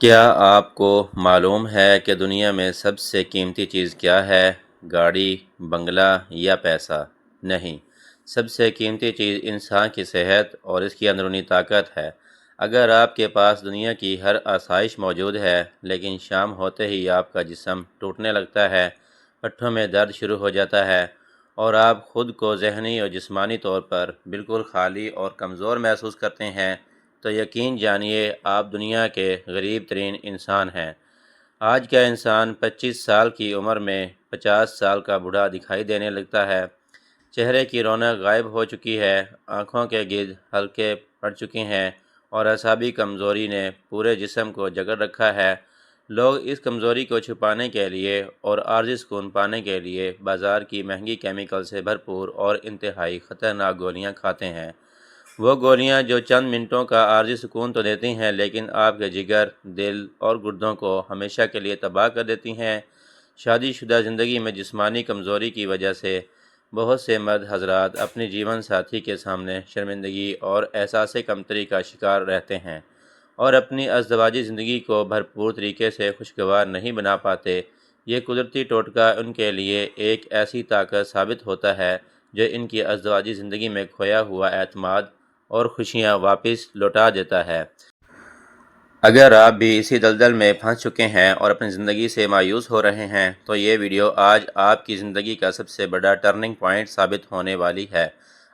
کیا آپ کو معلوم ہے کہ دنیا میں سب سے قیمتی چیز کیا ہے؟ گاڑی، بنگلہ یا پیسہ؟ نہیں، سب سے قیمتی چیز انسان کی صحت اور اس کی اندرونی طاقت ہے۔ اگر آپ کے پاس دنیا کی ہر آسائش موجود ہے، لیکن شام ہوتے ہی آپ کا جسم ٹوٹنے لگتا ہے، پٹھوں میں درد شروع ہو جاتا ہے اور آپ خود کو ذہنی اور جسمانی طور پر بالکل خالی اور کمزور محسوس کرتے ہیں، تو یقین جانیے آپ دنیا کے غریب ترین انسان ہیں۔ آج کا انسان 25 سال کی عمر میں 50 سال کا بوڑھا دکھائی دینے لگتا ہے۔ چہرے کی رونق غائب ہو چکی ہے، آنکھوں کے گرد حلقے پڑ چکے ہیں اور اعصابی کمزوری نے پورے جسم کو جکڑ رکھا ہے۔ لوگ اس کمزوری کو چھپانے کے لیے اور عارضی سکون پانے کے لیے بازار کی مہنگی کیمیکل سے بھرپور اور انتہائی خطرناک گولیاں کھاتے ہیں۔ وہ گولیاں جو چند منٹوں کا عارضی سکون تو دیتی ہیں، لیکن آپ کے جگر، دل اور گردوں کو ہمیشہ کے لیے تباہ کر دیتی ہیں۔ شادی شدہ زندگی میں جسمانی کمزوری کی وجہ سے بہت سے مرد حضرات اپنی جیون ساتھی کے سامنے شرمندگی اور احساس کمتری کا شکار رہتے ہیں اور اپنی ازدواجی زندگی کو بھرپور طریقے سے خوشگوار نہیں بنا پاتے۔ یہ قدرتی ٹوٹکا ان کے لیے ایک ایسی طاقت ثابت ہوتا ہے جو ان کی ازدواجی زندگی میں کھویا ہوا اعتماد اور خوشیاں واپس لوٹا دیتا ہے۔ اگر آپ بھی اسی دلدل میں پھنس چکے ہیں اور اپنی زندگی سے مایوس ہو رہے ہیں، تو یہ ویڈیو آج آپ کی زندگی کا سب سے بڑا ٹرننگ پوائنٹ ثابت ہونے والی ہے۔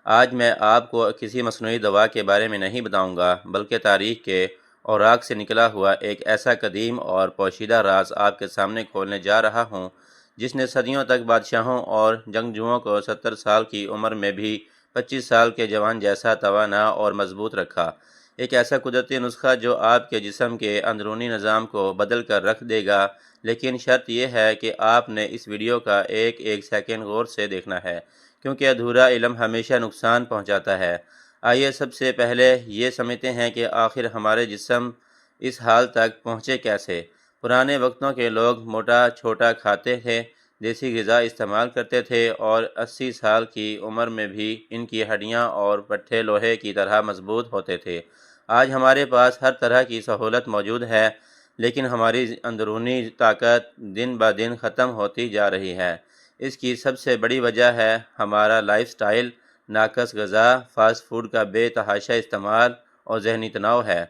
آج میں آپ کو کسی مصنوعی دوا کے بارے میں نہیں بتاؤں گا، بلکہ تاریخ کے اوراق سے نکلا ہوا ایک ایسا قدیم اور پوشیدہ راز آپ کے سامنے کھولنے جا رہا ہوں، جس نے صدیوں تک بادشاہوں اور جنگجوؤں کو 70 سال کی عمر میں بھی 25 سال کے جوان جیسا توانا اور مضبوط رکھا۔ ایک ایسا قدرتی نسخہ جو آپ کے جسم کے اندرونی نظام کو بدل کر رکھ دے گا، لیکن شرط یہ ہے کہ آپ نے اس ویڈیو کا ایک ایک سیکنڈ غور سے دیکھنا ہے، کیونکہ ادھورا علم ہمیشہ نقصان پہنچاتا ہے۔ آئیے سب سے پہلے یہ سمجھتے ہیں کہ آخر ہمارے جسم اس حال تک پہنچے کیسے۔ پرانے وقتوں کے لوگ موٹا چھوٹا کھاتے تھے، دیسی غذا استعمال کرتے تھے اور 80 سال کی عمر میں بھی ان کی ہڈیاں اور پٹھے لوہے کی طرح مضبوط ہوتے تھے۔ آج ہمارے پاس ہر طرح کی سہولت موجود ہے، لیکن ہماری اندرونی طاقت دن بہ دن ختم ہوتی جا رہی ہے۔ اس کی سب سے بڑی وجہ ہے ہمارا لائف سٹائل، ناقص غذا، فاسٹ فوڈ کا بے تحاشا استعمال اور ذہنی تناؤ ہے۔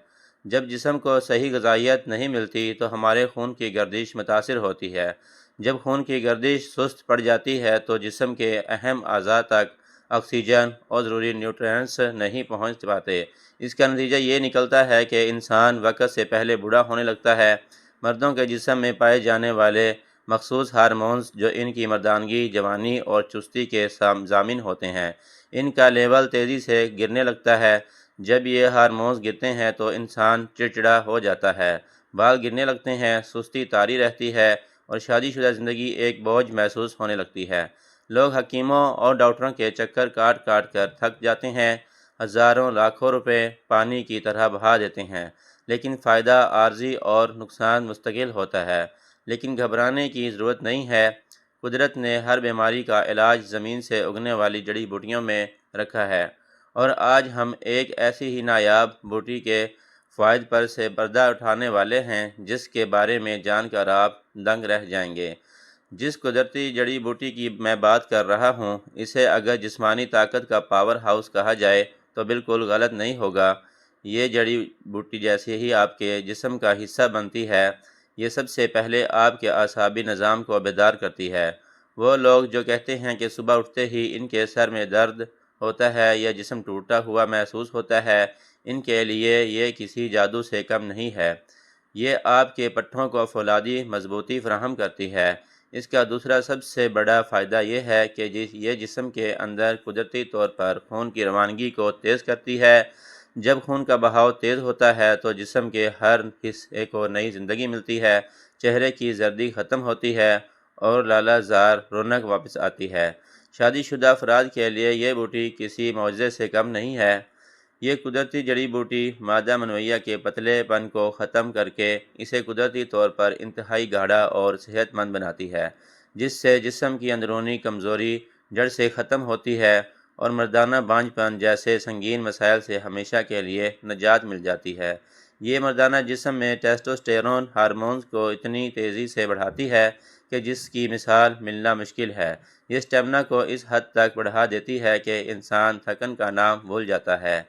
جب جسم کو صحیح غذائیت نہیں ملتی تو ہمارے خون کی گردش متاثر ہوتی ہے۔ جب خون کی گردش سست پڑ جاتی ہے تو جسم کے اہم اعضاء تک آکسیجن اور ضروری نیوٹرینٹس نہیں پہنچ پاتے۔ اس کا نتیجہ یہ نکلتا ہے کہ انسان وقت سے پہلے بوڑھا ہونے لگتا ہے۔ مردوں کے جسم میں پائے جانے والے مخصوص ہارمونز جو ان کی مردانگی، جوانی اور چستی کے ضامن ہوتے ہیں، ان کا لیول تیزی سے گرنے لگتا ہے۔ جب یہ ہارمونز گرتے ہیں تو انسان چڑچڑا ہو جاتا ہے، بال گرنے لگتے ہیں، سستی طاری رہتی ہے اور شادی شدہ زندگی ایک بوجھ محسوس ہونے لگتی ہے۔ لوگ حکیموں اور ڈاکٹروں کے چکر کاٹ کاٹ کر تھک جاتے ہیں، ہزاروں لاکھوں روپے پانی کی طرح بہا دیتے ہیں، لیکن فائدہ عارضی اور نقصان مستقل ہوتا ہے۔ لیکن گھبرانے کی ضرورت نہیں ہے۔ قدرت نے ہر بیماری کا علاج زمین سے اگنے والی جڑی بوٹیوں میں رکھا ہے، اور آج ہم ایک ایسی ہی نایاب بوٹی کے فوائد پر سے پردہ اٹھانے والے ہیں جس کے بارے میں جان کر آپ دنگ رہ جائیں گے۔ جس قدرتی جڑی بوٹی کی میں بات کر رہا ہوں، اسے اگر جسمانی طاقت کا پاور ہاؤس کہا جائے تو بالکل غلط نہیں ہوگا۔ یہ جڑی بوٹی جیسے ہی آپ کے جسم کا حصہ بنتی ہے، یہ سب سے پہلے آپ کے اعصابی نظام کو بیدار کرتی ہے۔ وہ لوگ جو کہتے ہیں کہ صبح اٹھتے ہی ان کے سر میں درد ہوتا ہے یا جسم ٹوٹا ہوا محسوس ہوتا ہے، ان کے لیے یہ کسی جادو سے کم نہیں ہے۔ یہ آپ کے پٹھوں کو فولادی مضبوطی فراہم کرتی ہے۔ اس کا دوسرا سب سے بڑا فائدہ یہ ہے کہ یہ جسم کے اندر قدرتی طور پر خون کی روانگی کو تیز کرتی ہے۔ جب خون کا بہاؤ تیز ہوتا ہے تو جسم کے ہر حصے کو نئی زندگی ملتی ہے، چہرے کی زردی ختم ہوتی ہے اور لالہ زار رونق واپس آتی ہے۔ شادی شدہ افراد کے لیے یہ بوٹی کسی معجزے سے کم نہیں ہے۔ یہ قدرتی جڑی بوٹی مادہ منویہ کے پتلے پن کو ختم کر کے اسے قدرتی طور پر انتہائی گاڑھا اور صحت مند بناتی ہے، جس سے جسم کی اندرونی کمزوری جڑ سے ختم ہوتی ہے اور مردانہ بانجھ پن جیسے سنگین مسائل سے ہمیشہ کے لیے نجات مل جاتی ہے۔ یہ مردانہ جسم میں ٹیسٹوسٹیرون ہارمونز کو اتنی تیزی سے بڑھاتی ہے کہ جس کی مثال ملنا مشکل ہے۔ یہ اسٹیمنا کو اس حد تک بڑھا دیتی ہے کہ انسان تھکن کا نام بھول جاتا ہے۔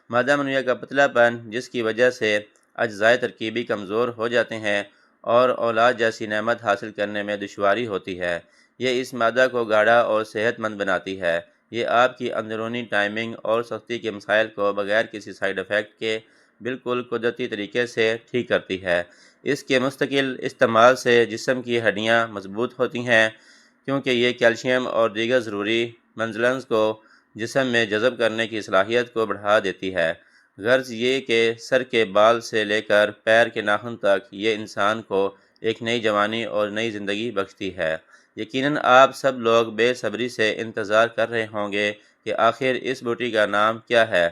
مادہ منویہ کا پتلا پن، جس کی وجہ سے اجزائے ترکیبی کمزور ہو جاتے ہیں اور اولاد جیسی نعمت حاصل کرنے میں دشواری ہوتی ہے، یہ اس مادہ کو گاڑھا اور صحت مند بناتی ہے۔ یہ آپ کی اندرونی ٹائمنگ اور سستی کے مسائل کو بغیر کسی سائیڈ افیکٹ کے بالکل قدرتی طریقے سے ٹھیک کرتی ہے۔ اس کے مستقل استعمال سے جسم کی ہڈیاں مضبوط ہوتی ہیں، کیونکہ یہ کیلشیم اور دیگر ضروری منزلز کو جسم میں جذب کرنے کی صلاحیت کو بڑھا دیتی ہے۔ غرض یہ کہ سر کے بال سے لے کر پیر کے ناخن تک یہ انسان کو ایک نئی جوانی اور نئی زندگی بخشتی ہے۔ یقیناً آپ سب لوگ بے صبری سے انتظار کر رہے ہوں گے کہ آخر اس بوٹی کا نام کیا ہے۔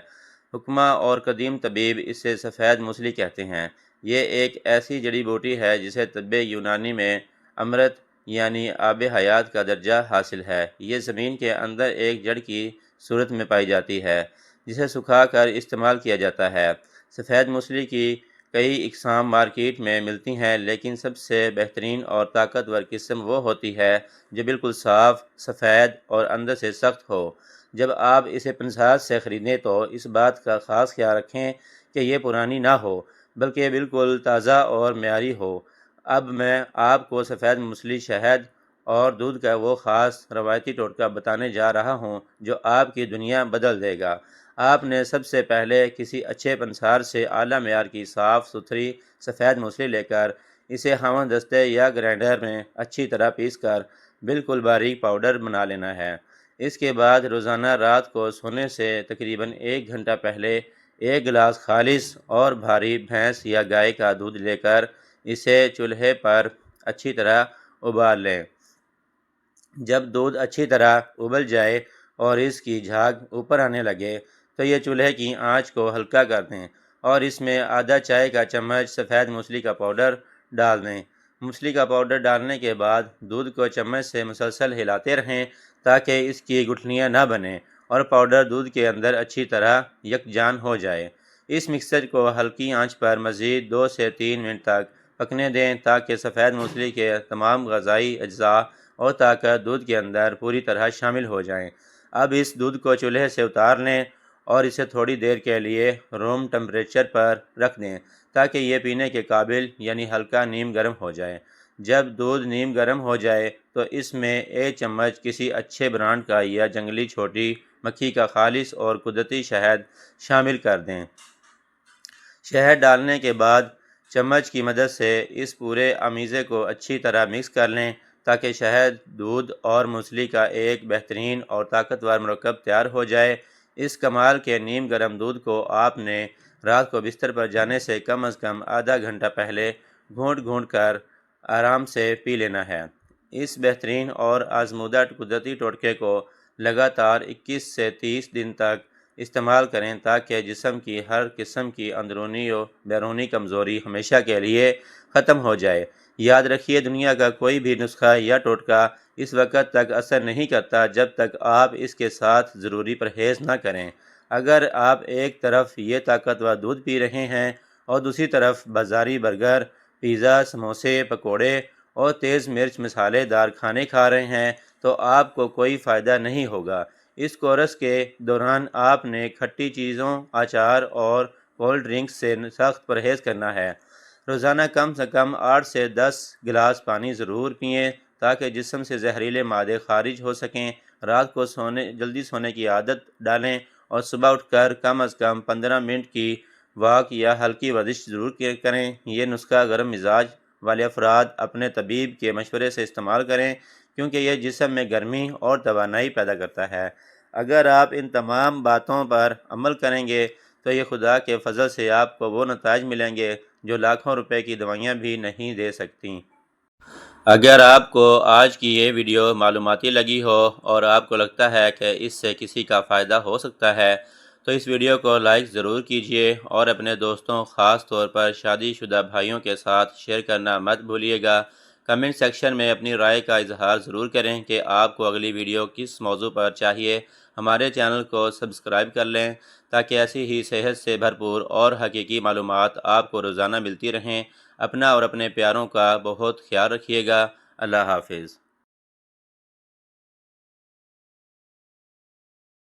حکماء اور قدیم طبیب اسے سفید موسلی کہتے ہیں۔ یہ ایک ایسی جڑی بوٹی ہے جسے طب یونانی میں امرت یعنی آب حیات کا درجہ حاصل ہے۔ یہ زمین کے اندر ایک جڑ کی صورت میں پائی جاتی ہے جسے سکھا کر استعمال کیا جاتا ہے۔ سفید موسلی کی کئی اقسام مارکیٹ میں ملتی ہیں، لیکن سب سے بہترین اور طاقتور قسم وہ ہوتی ہے جو بالکل صاف، سفید اور اندر سے سخت ہو۔ جب آپ اسے پنسار سے خریدیں تو اس بات کا خاص خیال رکھیں کہ یہ پرانی نہ ہو، بلکہ بالکل تازہ اور معیاری ہو۔ اب میں آپ کو سفید موسلی، شہد اور دودھ کا وہ خاص روایتی ٹوٹکا بتانے جا رہا ہوں جو آپ کی دنیا بدل دے گا۔ آپ نے سب سے پہلے کسی اچھے پنسار سے اعلیٰ معیار کی صاف ستھری سفید موسلی لے کر اسے ہمہ دستے یا گرائنڈر میں اچھی طرح پیس کر بالکل باریک پاؤڈر بنا لینا ہے۔ اس کے بعد روزانہ رات کو سونے سے تقریباً 1 گھنٹہ پہلے 1 گلاس خالص اور بھاری بھینس یا گائے کا دودھ لے کر اسے چولہے پر اچھی طرح ابال لیں۔ جب دودھ اچھی طرح ابل جائے اور اس کی جھاگ اوپر آنے لگے تو یہ چولہے کی آنچ کو ہلکا کر دیں اور اس میں آدھا چائے کا چمچ سفید موسلی کا پاؤڈر ڈال دیں۔ موسلی کا پاؤڈر ڈالنے کے بعد دودھ کو چمچ سے مسلسل ہلاتے رہیں تاکہ اس کی گٹھلیاں نہ بنیں اور پاؤڈر دودھ کے اندر اچھی طرح یکجان ہو جائے۔ اس مکسچر کو ہلکی آنچ پر مزید 2 سے 3 منٹ تک پکنے دیں تاکہ سفید موسلی کے تمام غذائی اجزاء اور طاقت دودھ کے اندر پوری طرح شامل ہو جائیں۔ اب اس دودھ کو چولہے سے اتار لیں اور اسے تھوڑی دیر کے لیے روم ٹمپریچر پر رکھ دیں تاکہ یہ پینے کے قابل یعنی ہلکا نیم گرم ہو جائے۔ جب دودھ نیم گرم ہو جائے تو اس میں 1 چمچ کسی اچھے برانڈ کا یا جنگلی چھوٹی مکھی کا خالص اور قدرتی شہد شامل کر دیں۔ شہد ڈالنے کے بعد چمچ کی مدد سے اس پورے امیزے کو اچھی طرح مکس کر لیں تاکہ شہد، دودھ اور موسلی کا ایک بہترین اور طاقتور مرکب تیار ہو جائے۔ اس کمال کے نیم گرم دودھ کو آپ نے رات کو بستر پر جانے سے کم از کم آدھا گھنٹہ پہلے گھونٹ گھونٹ کر آرام سے پی لینا ہے۔ اس بہترین اور آزمودہ قدرتی ٹوٹکے کو لگاتار 21 سے 30 دن تک استعمال کریں تاکہ جسم کی ہر قسم کی اندرونی و بیرونی کمزوری ہمیشہ کے لیے ختم ہو جائے۔ یاد رکھیے، دنیا کا کوئی بھی نسخہ یا ٹوٹکا اس وقت تک اثر نہیں کرتا جب تک آپ اس کے ساتھ ضروری پرہیز نہ کریں۔ اگر آپ ایک طرف یہ طاقتور دودھ پی رہے ہیں اور دوسری طرف بازاری برگر، پیزا، سموسے، پکوڑے اور تیز مرچ مسالے دار کھانے کھا رہے ہیں تو آپ کو کوئی فائدہ نہیں ہوگا۔ اس کورس کے دوران آپ نے کھٹی چیزوں، اچار اور کولڈ ڈرنکس سے سخت پرہیز کرنا ہے۔ روزانہ کم سے کم 8 سے 10 گلاس پانی ضرور پئیں تاکہ جسم سے زہریلے مادے خارج ہو سکیں۔ رات کو جلدی سونے کی عادت ڈالیں اور صبح اٹھ کر کم از کم 15 منٹ کی واک یا ہلکی ورزش ضرور کریں۔ یہ نسخہ گرم مزاج والے افراد اپنے طبیب کے مشورے سے استعمال کریں کیونکہ یہ جسم میں گرمی اور توانائی پیدا کرتا ہے۔ اگر آپ ان تمام باتوں پر عمل کریں گے تو یہ خدا کے فضل سے آپ کو وہ نتائج ملیں گے جو لاکھوں روپے کی دوائیاں بھی نہیں دے سکتیں۔ اگر آپ کو آج کی یہ ویڈیو معلوماتی لگی ہو اور آپ کو لگتا ہے کہ اس سے کسی کا فائدہ ہو سکتا ہے تو اس ویڈیو کو لائک ضرور کیجیے اور اپنے دوستوں، خاص طور پر شادی شدہ بھائیوں کے ساتھ شیئر کرنا مت بھولیے گا۔ کمنٹ سیکشن میں اپنی رائے کا اظہار ضرور کریں کہ آپ کو اگلی ویڈیو کس موضوع پر چاہیے۔ ہمارے چینل کو سبسکرائب کر لیں تاکہ ایسی ہی صحت سے بھرپور اور حقیقی معلومات آپ کو روزانہ ملتی رہیں۔ اپنا اور اپنے پیاروں کا بہت خیال رکھیے گا۔ اللہ حافظ۔